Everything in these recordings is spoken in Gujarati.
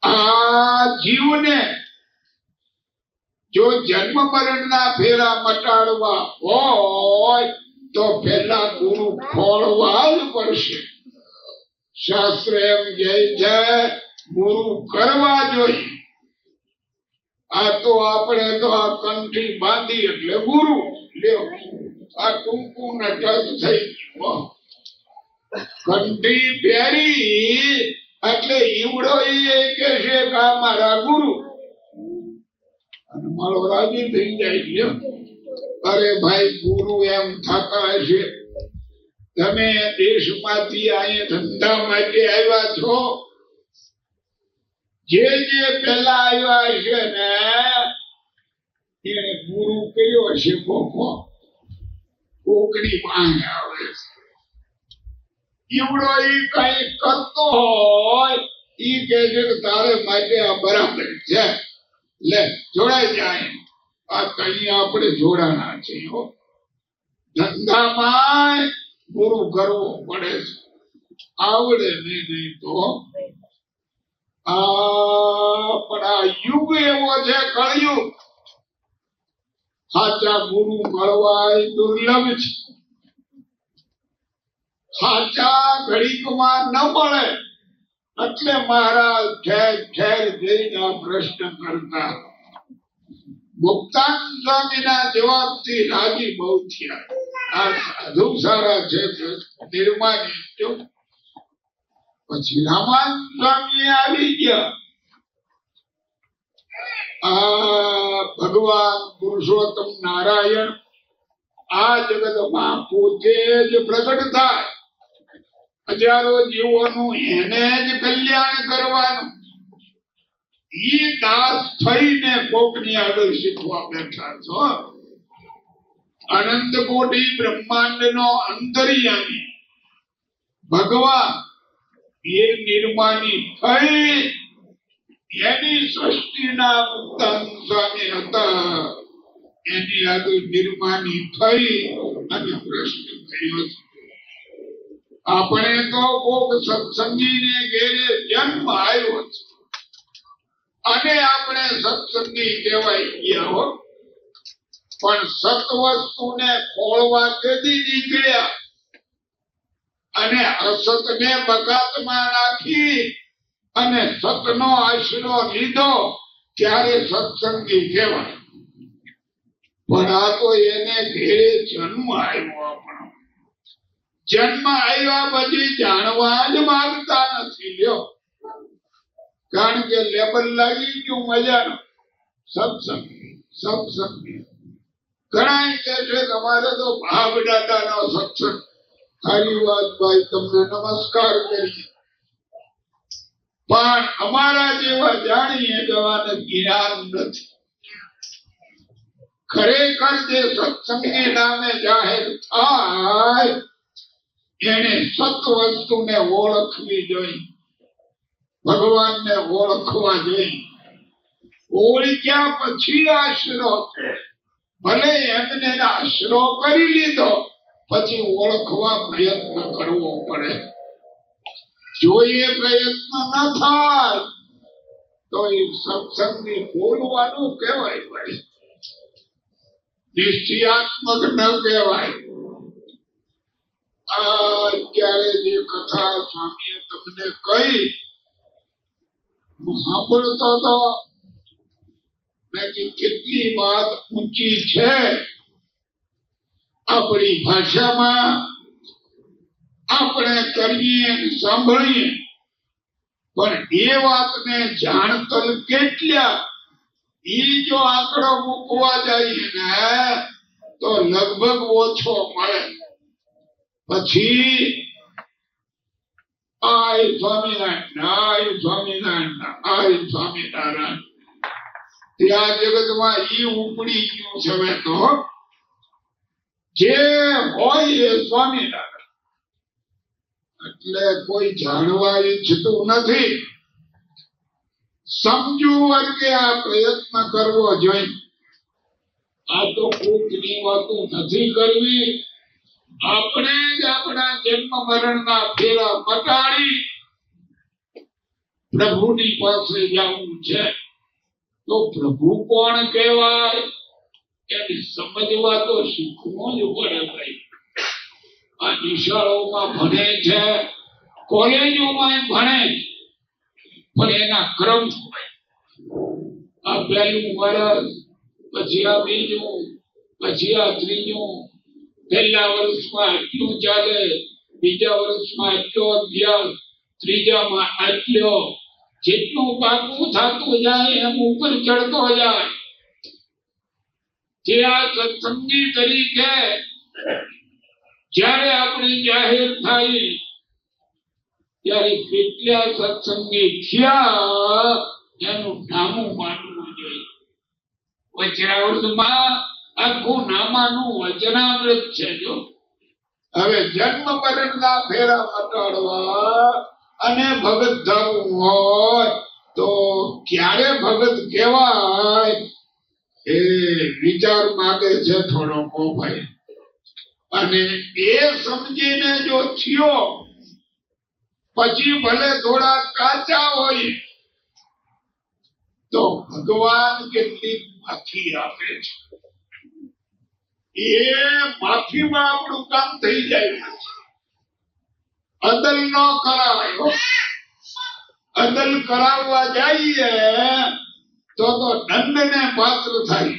આ જીવને જો જન્મ મરણના ફેરા મટાડવા હોય તો પેલા ગુરુ ખોળવા જ પડશે. શાસ્ત્ર એમ કહે છે ગુરુ કરવા જોઈએ. આ તો આપણે તો આ કંઠી બાંધી એટલે ગુરુ લ્યો. આ ટૂંકુ ને ટચ થઈ ગયું. કંઠી પહેરી એટલે ઈવડો એ કે છે કે આ મારા ગુરુ, અને મારો રાજી થઈ જાય છે. અરે ભાઈ ગુરુ એમ થતા હશે. તમે દેશમાંથી અહીંયા ધંધા માટે આવ્યા છો. જે પેલા આવ્યા છે ને એને ગુરુ કર્યો હશે. કોકની પાસે આવે ઈવડો ઈ કઈ કરતો હોય ઈ કે છે કે તારે માટે આ બરાબર છે, લે જોડાઈ જાય. આ કઈ આપણે જોડાના છે. ધંધામાં ગુરુ કરવો પડે છે. આવડે નહીં તો પણ આ યુગ એવો છે કળિયુગ. સાચા ગુરુ મળવા દુર્લભ છે. સાચા ઘડીકમાં ન મળે એટલે મહારાજ ઠેર ઠેર જઈને પ્રશ્ન કરતા. મુક્તાનંદ સ્વામીના જવાબથી રાજી બહુ થયા. આ સાધુ સારા છે નિર્માની. પછી રામાનંદ સ્વામી આવી ગયા. આ ભગવાન પુરુષોત્તમ નારાયણ આ જગતમાં પોતે જ પ્રગટ થાય. હજારો જીવોનું એને જ કલ્યાણ કરવાનું. ઈ દાસ થઈને કોકની આગળ શીખવા બેઠા છો. અનંત કોટી બ્રહ્માંડ નો અંતર્યામી ભગવાન એ નિર્માની થઈ. એની સૃષ્ટિના મુક્તાનંદ સ્વામી હતા. એની આગળ નિર્માની થઈ અને પ્રશ્ન થયો છે. આપણે તો કોક સત્સંગીને ઘેરે જન્મ આવ્યો છે અને આપણે સત્સંગી કહેવાય ગયા હો. પણ સત વસ્તુને ખોળવા કેદી નીકળ્યા અને અસતને બગાતમાં રાખી અને સતનો આશરો લીધો ત્યારે સત્સંગી કહેવાય. પણ આ તો એને ઘેરે જન્મ આવ્યો. આપણો જન્મ આવ્યા પછી જાણવા જ માંગતા નથી. લ્યો, કારણ કે લેબલ લાગી ગયું મજાનું. સત્સંગી સત્સંગી ઘણા કે છે તમારે તો ભાવ દાદાનો સત્સંગ. સારી વાત ભાઈ, તમને નમસ્કાર કરીએ. પણ અમારા જેવા જાણીએ જવાને જ્ઞાન નથી. ખરેખર જે સત્સંગી નામે જાહેર થાય એને સત વસ્તુને ઓળખવી જોઈએ. ભગવાનને ઓળખવા જોઈએ. ઓળખ્યા પછી આશરો છે. ભલે એમને આશરો કરી લીધો પછી ઓળખવા પ્રયત્ન કરવો પડે. જો એ પ્રયત્ન ન થાય તો એ સત્સંગી બોલવાનું કહેવાય ભાઈ, નિશ્ચયાત્મક ન કહેવાય. અત્યારે જે કથા સ્વામીએ તમને કહી સાંભળતો હતો કેટલી વાત ઊંચી છે. આપણી ભાષામાં આપણે કરીએ સાંભળીએ પણ એ વાતને જાણતલ કેટલા. ઈ જો આંકડો મૂકવા જઈએ ને તો લગભગ ઓછો મળે. પછી આય સ્વામિનારાયણ, આય સ્વામિનારાયણ, આય સ્વામિનારાયણ. ત્યાં જગતમાં ઈ ઉપડી ગયું છે. હવે તો જે હોય એ સ્વામિનારાયણ. એટલે કોઈ જાણવા ઈચ્છતું નથી. સમજુ વર્ગે આ પ્રયત્ન કરવો જોઈએ. આ તો કોકની વાતો નથી કરવી. આપણે જ આપણા જન્મ મરણના ફેરા મટાડી પ્રભુની પાસે જવું છે તો પ્રભુ કોણ કહેવાય એને સમજવા તો શીખવું જ પડે ભાઈ. આ નિશાળોમાં ભણે છે, કોલેજોમાં ભણે, પણ એના ક્રમ હોય. આ પહેલું વર્ષ, પછી આ બીજું, પછી આ ત્રીજું. પહેલા વર્ષમાં આટલું ચાલે, બીજા વર્ષમાં આટલો અભ્યાસ, ત્રીજામાં આટલો. જેટલું પાકું થતું જાય એમ ઉપર ચડતો જાય. જે આ સત્સંગી તરીકે જ્યારે આપણે જાહેર થાય ત્યારે કેટલા સત્સંગી થયા એનું નામું માનવું જોઈએ. વચનામૃતમાં આખું નામાનું વચનામૃત છે. જો હવે જન્મ મરણના ફેરા મટાડવા અને ભગત થવું હોય તો ક્યારે ભગત કહેવાય એ વિચાર માંગે છે થોડો ભાઈ. અને એ સમજીને જો થયો પછી ભલે થોડા કાચા હોય તો ભગવાન કેટલી માફી આપે છે. એ માફીમાં આપણું કામ થઈ જાય. અદલ ન કરાય. અદલ કરાવવા જઈએ તો દંડને પાત્ર થાય.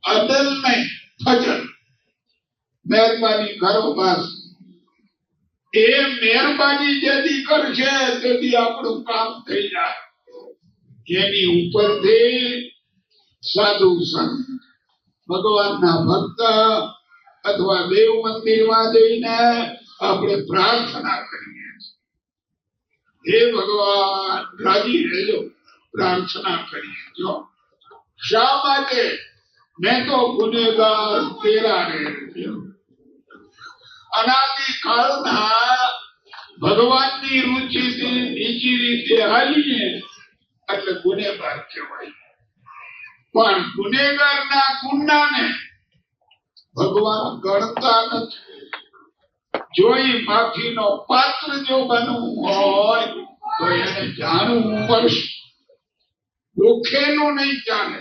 અદલ નહીં, ફજલ. મહેરબાની કરો બસ. એ મહેરબાની જેથી કરશે તેથી આપણું કામ થઈ જાય. એની ઉપરથી સાધુ સંત, ભગવાનના ભક્ત અથવા દેવ મંદિરમાં જઈને આપણે પ્રાર્થના કરીએ. હે ભગવાન રાજી રહેજો, પ્રાર્થના કરીએ. જો શા માટે? મેં તો ગુનેગાર તેરા રહ્યો. અનાદિ કાળના ભગવાનની રુચિથી નીચી રીતે હાલીને એટલે ગુનેગાર કહેવાય. પણ ગુનેગારના ગુનાને ભગવાન ગણતા નથી. જો એ માફીનો પાત્ર જો બનવું હોય તો એને જાણવું પડશે. દુઃખેનું નહીં ચાલે.